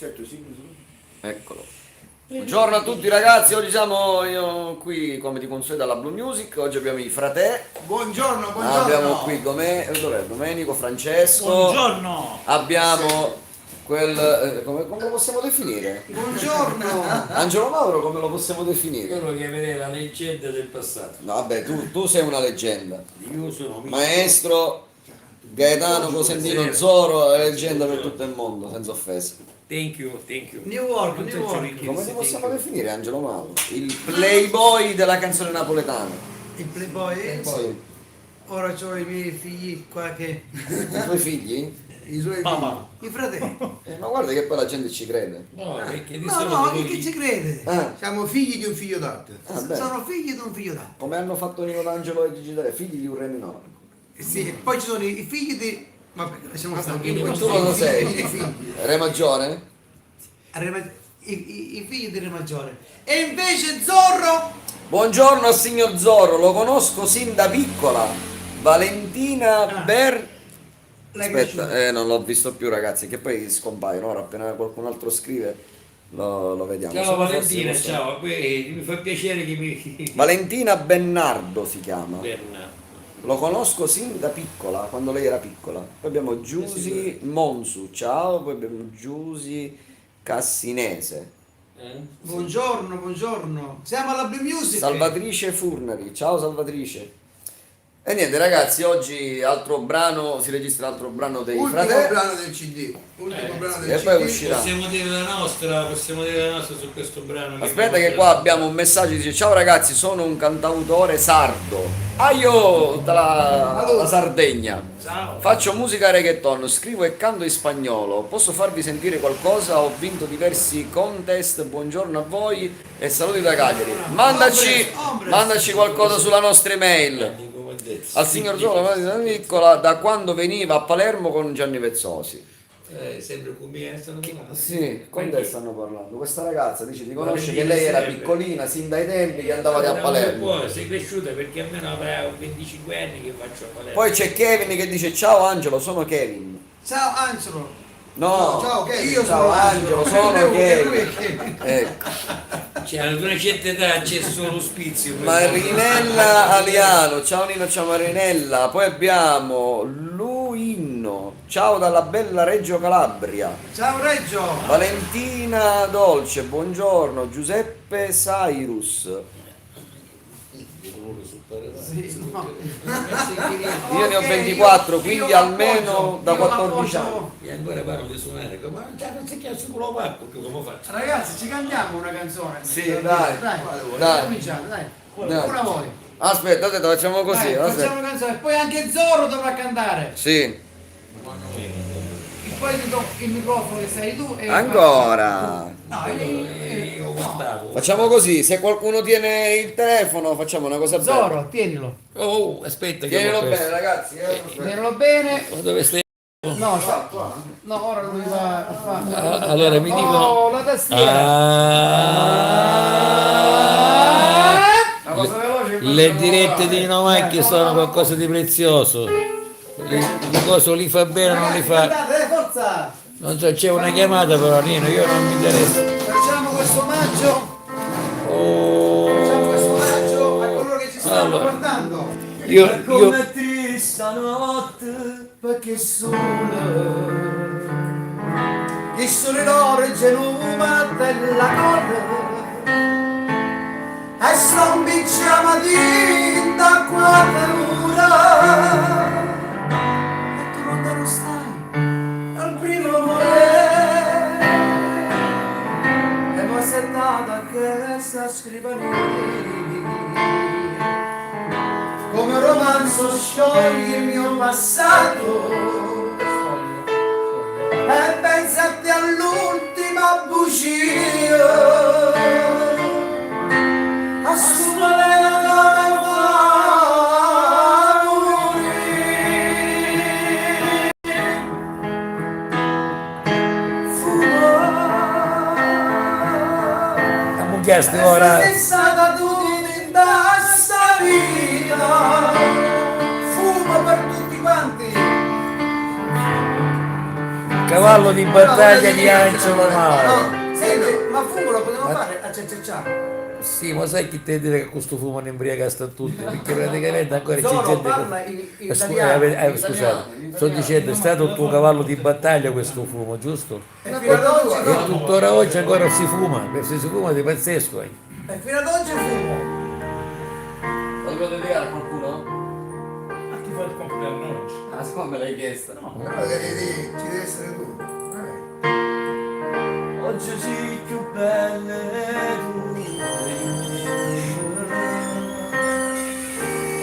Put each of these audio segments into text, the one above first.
Certo, sì. Eccolo. Buongiorno a tutti ragazzi, oggi siamo io qui come di consueto alla Blue Music, oggi abbiamo i frate, Buongiorno, abbiamo qui dov'è? Domenico, Francesco, Buongiorno! abbiamo come lo possiamo definire? Buongiorno. Angelo Mauro come lo possiamo definire? Quello che vede la leggenda del passato. No vabbè, tu sei una leggenda, Io sono maestro Gaetano Cosentino Zoro è leggenda per tutto il mondo, senza offesa. Thank you. New York. Come ti possiamo definire Angelo Mauro? Il playboy della canzone napoletana. Il playboy? Sì. Ora ho i miei figli qua che... I tuoi figli? I suoi Papà. figli. I fratelli. Ma guarda che poi la gente ci crede. No, perché di No, solito no, voi- chi ci crede? Siamo figli di un figlio d'arte. beh. Sono figli di un figlio d'altro. Come hanno fatto Nino D'Angelo e Gigi D'Alessio, figli di un re minore. Sì, e poi ci sono i figli di... Vabbè, lasciamo stare. quindi Poi tu ci Tu sono lo i sei? figli dei figli. Re maggiore? I figli del Re Maggiore. E invece Zorro... Buongiorno al signor Zorro, lo conosco sin da piccola. Valentina L'hai Aspetta, conosciuto? non l'ho visto più ragazzi, che poi scompaiono, ora appena qualcun altro scrive lo vediamo. Ciao Se no forse Valentina, possiamo- ciao. Mi fa piacere che mi... Valentina Bennardo si chiama. Bernardo. Lo conosco sin da piccola, quando lei era piccola. Poi abbiamo Giusy Monsu, ciao, poi abbiamo Giusy Cassinese. Buongiorno. Siamo alla Blue Music. Salvatrice Furnari, ciao Salvatrice. E niente ragazzi, oggi altro brano, si registra altro brano dei Ultimo fratelli. brano del CD. Ultimo brano del e CD. poi uscirà. Possiamo dire la nostra su questo brano. Aspetta che qua abbiamo un messaggio che dice: ciao ragazzi, sono un cantautore sardo. Aio dalla Sardegna. Ciao. Faccio musica reggaeton, scrivo e canto in spagnolo. Posso farvi sentire qualcosa? Ho vinto diversi contest. Buongiorno a voi e saluti da Cagliari. Mandaci qualcosa sulla nostra email. Al signor Zolo, da piccola, da quando veniva a Palermo con Gianni Vezzosi. Sempre con me stanno parlando. Sì, con te stanno parlando. Questa ragazza dice ti conosce che lei era piccolina sin dai tempi che andava a Palermo. Sei cresciuta perché almeno avrà 25 anni che faccio a Palermo. Poi c'è Kevin che dice ciao Angelo, sono Kevin. Ciao Angelo. No, Ciao, Kevin. Io ciao sono Angelo, sono Lui è Kevin. Kevin. Ecco. Cioè, ad una certa età c'è solo spizio. Marinella Aliano, ciao Nino, ciao Marinella. Poi abbiamo Luinno, ciao dalla bella Reggio Calabria. Ciao Reggio. Valentina Dolce, buongiorno. Giuseppe Sairus. Sì, no. Io ne ho Ok, 24, io quindi lo almeno appoggio, da io lo 14 anni. appoggio. E ancora parlo di suonare, ma non si chiama solo Marco, come faccio? Ragazzi, ci cantiamo una canzone. Sì, dai. Dai, cominciate, dai. Dai. Una voi. Aspetta, facciamo così. Dai, aspetta. facciamo una canzone. Poi anche Zorro dovrà cantare. Sì, E poi ti do il microfono che sei tu e... ancora. No, Io guardavo. Facciamo così, se qualcuno tiene il telefono facciamo una cosa bella. Zorro, tienilo. Oh, aspetta che Tienilo l'ho bene perso. ragazzi. Tienilo bene. Ma dove stai? No, no, ora lui va a fare... Allora mi dicono... Oh, la tastiera. Ah, le dirette di Nino Macchi sono qualcosa di prezioso. Le cose li fa bene o non li fa. Cantate, forza! Non so, c'è una chiamata però Nino, io non mi interessa. Facciamo questo omaggio. Facciamo Oh, questo omaggio a coloro che ci stanno Allora. guardando. io triste notte Perché il sole d'oro e genuma della corre e strombicciama tinta quattro mura e tu lontano stai al primo amore e poi sentata a questa scrivania come un romanzo scioglie il mio passato e pensate all'ultima bugia assumere come fa morire abbiamo chiesto ora. è stata tu da sta vita fumo per tutti quanti cavallo di battaglia di Angelo Mauro. No, senti, ma fumo lo potevamo fare a Cececcià. Sì, ma sai chi te dire che questo fumo ne imbriaca sta tutti? Perché praticamente ancora c'è Zoro gente parla in che... italiano. Scusate, sto dicendo, è stato il tuo cavallo di battaglia questo fumo, giusto? E fino ad oggi E no. tuttora oggi ancora si fuma, se si fuma di pazzesco. E fino ad oggi fumo. Lo devo dedicare a qualcuno? A chi fa il compleanno oggi? Ah, siccome me l'hai chiesto. No. Però ci devi essere tu. Oggi sì più belle tu.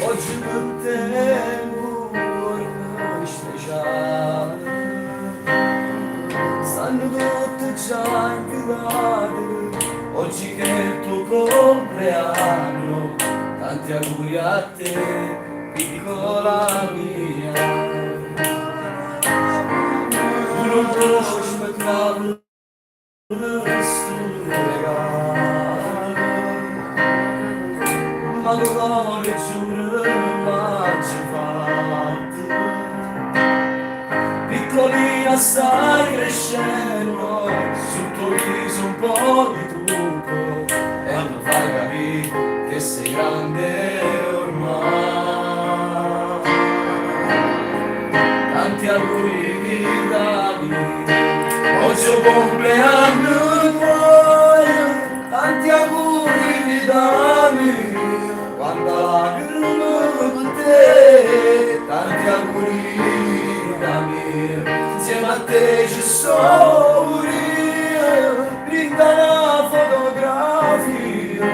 Oggi per te un speciale. Stanno tutte già inchiodate. Oggi che è il tuo compleanno. Tanti auguri a te, piccola mia. Uno spettacolo. Ma l'onore giuro ma ci fatto piccolina stai crescendo sul tuo viso un po' di trucco e non fai capire che sei grande ormai tanti auguri Davide oggi è un compleanno tuo, tanti auguri di dammi, quando lacrime con te, tanti auguri dammi, insieme a te ci sono io, brinda la fotografia,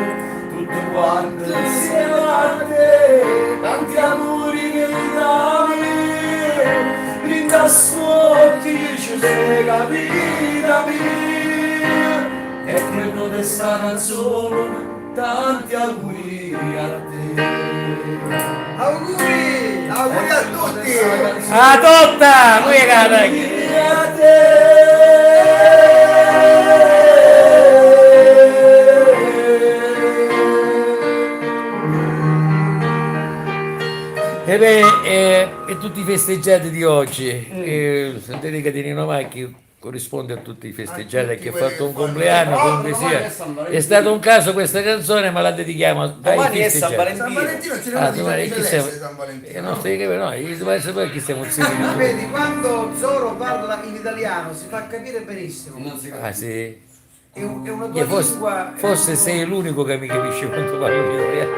tutto quanto insieme a te, tanti auguri che mi dammi, brinda scuoti ci sei capita mia e credo di sta canzone tanti auguri a te Auguri! Auguri a tutti! Ah, totta! Qui è cara! auguri a te E beh, e tutti i festeggiati di oggi, la dedica di Nino Macchi corrisponde a tutti i festeggiati a chi ha fatto un compleanno, comunque sia. È stato un caso questa canzone, ma la dedichiamo ai domani è San festeggiati. San Valentino Valentino ci Ah, devono domani dire chi che siamo? San Valentino. Non stai capendo, no, io dovrei sapere chi stiamo zitti. Vedi, quando Zoro parla in italiano si fa capire benissimo. non si Ah sì? È una tua Io lingua. forse sei l'unico che mi capisce quando parlo di italiano.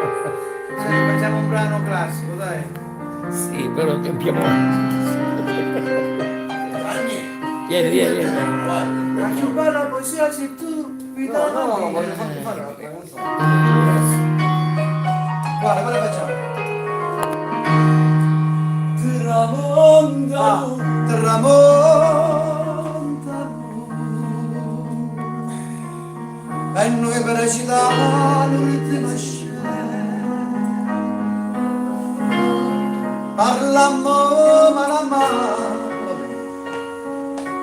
Facciamo un brano classico, dai. Sì, però che Piemonte. Vieni. La più bella poesia sei tu, vita no, mia. voglio farti fare una canzone Guarda, cosa facciamo? tramonta Tramonta e noi per recitare l'ultima scena parlammo mano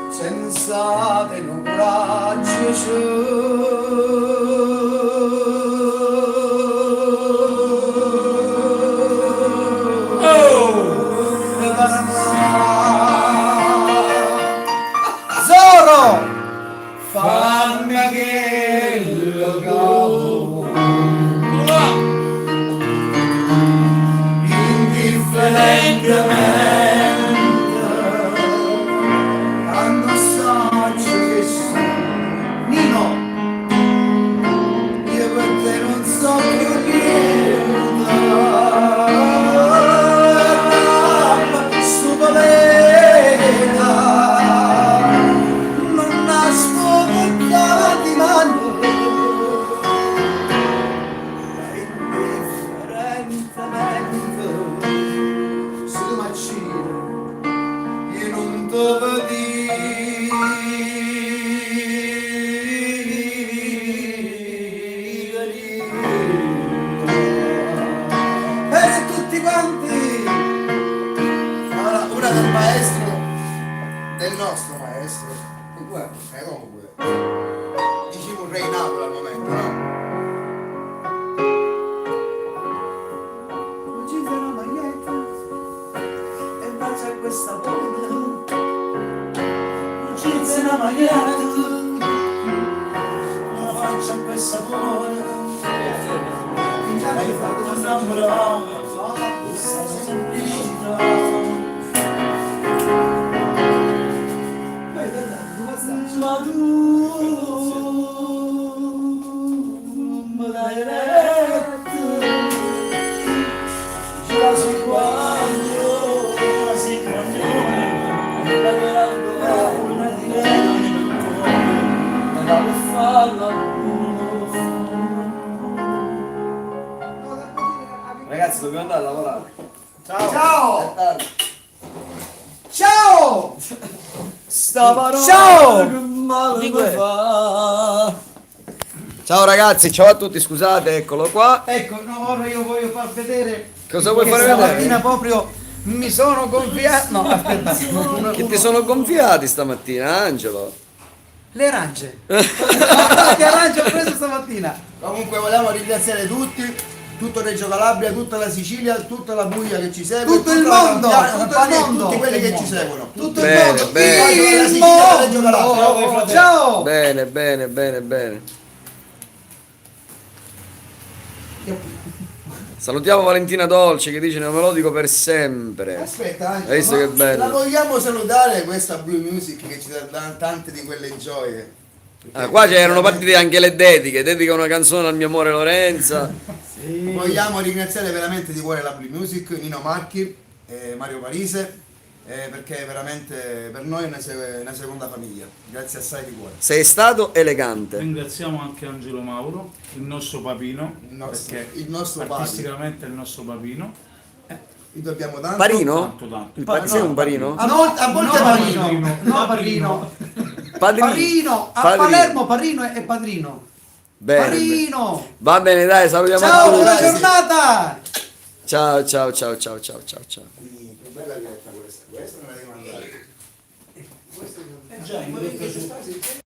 senza te non braccio Zoro! Fammi che lo cavo indifferentemente quando saggio che sono Nino io per te non so più niente stupoleta non nasconda di mano indifferentemente su macino io non devo dire per tutti quanti Allora, una del maestro, del nostro maestro, comunque, diciamo Re Napoli al momento, no? Gita la maglietta e bacia questa donna maniera tu, una faccia quel sapore, mi hai fatto innamorare, questa semplicità. Ma tu mi dai retto, quasi quando lavorando una diretta, andavo a farla. Ragazzi, dobbiamo andare a lavorare. Ciao! Ciao! Sta parola Ciao! che male Di mi que- fa. Ciao ragazzi, ciao a tutti, scusate, eccolo qua. Ecco, no, ora io voglio far vedere Cosa vuoi che fare vedere? stamattina proprio mi sono gonfiato. No, aspetta. Che ti sono gonfiati stamattina, Angelo? Le arance. Che arance ho preso stamattina? Comunque vogliamo ringraziare tutti, tutto Reggio Calabria, tutta la Sicilia, tutta la Puglia che ci segue, Tutto il tutta la mondo, Campania, tutto il mondo. tutti quelli che ci seguono. Tutto Bene, il mondo. bene. Il Sicilia, Reggio Calabria. mondo. Ciao. Bene, bene, bene, bene. Salutiamo Valentina Dolce che dice non me lo dico per sempre. Aspetta, Angelo, Hai visto ma che bello? la vogliamo salutare questa Blue Music che ci dà tante di quelle gioie. Ah, qua c'erano partite anche le dediche, dedica una canzone al mio amore Lorenza. Vogliamo ringraziare veramente di cuore la Blue Music, Nino Marchi, Mario Parise, perché veramente per noi è una seconda famiglia. Grazie assai di cuore. Sei stato elegante. Ringraziamo anche Angelo Mauro, il nostro papino, perché il nostro padre. artisticamente è il nostro papino. Vi dobbiamo tanto. Parino? Tanto. Sei un parino? A volte Parino. No, Parino. Parino. A Padrino. Palermo Parino è padrino. Bene, bene. Parino. Va bene, dai, salutiamo Ciao, a buona tutti. giornata. Ciao, ciao, ciao, ciao, ciao, ciao, ciao. Che bella diretta questa, questa me la devi mandare. Già,